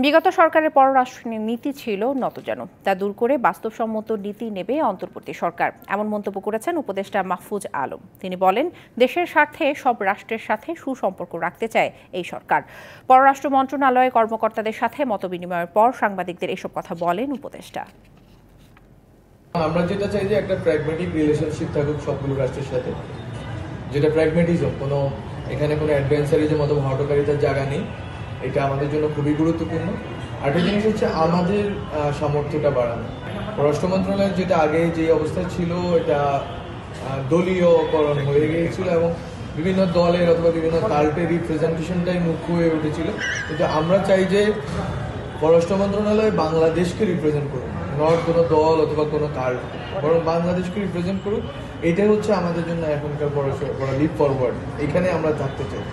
বিগত সরকারের পররাষ্ট্র নীতি ছিল নতজানু, তা দূর করে বাস্তবসম্মত নীতি নেবে অন্তর্বর্তী সরকার, এমন মন্তব্য করেছেন উপদেষ্টা মাহফুজ আলম। তিনি বলেন, দেশের স্বার্থে সব রাষ্ট্রের সাথে সুসম্পর্ক রাখতে চায় এই সরকার। পররাষ্ট্র মন্ত্রণালয়ের কর্মকর্তাদের সাথে মতবিনিময়ের পর সাংবাদিকদের এসব কথা বলেন উপদেষ্টা। আমরা যেটা চাই যে একটা প্র্যাগম্যাটিক রিলেশনশিপ থাকুক সবগুলো রাষ্ট্রের সাথে, যেটা প্র্যাগম্যাটিজম, এখানে কোনো অ্যাডভেঞ্চারিজম অথবা হটকারিতার জায়গা নেই। এটা আমাদের জন্য খুবই গুরুত্বপূর্ণ। আরেকটা জিনিস হচ্ছে আমাদের সামর্থ্যটা বাড়ানো। পররাষ্ট্র মন্ত্রণালয়ের যেটা আগে যে অবস্থা ছিল, এটা দলীয়করণ হয়ে গিয়েছিল এবং বিভিন্ন দলের অথবা বিভিন্ন কাল্টের রিপ্রেজেন্টেশনটাই মুখ্য হয়ে উঠেছিল। কিন্তু আমরা চাই যে পররাষ্ট্র মন্ত্রণালয় বাংলাদেশকে রিপ্রেজেন্ট করুক, নট কোনো দল অথবা কোনো কাল্ট, বরং বাংলাদেশকে রিপ্রেজেন্ট করুক। এটাই হচ্ছে আমাদের জন্য এখনকার বড় লিপ ফরওয়ার্ড। এখানে আমরা থাকতে চাই।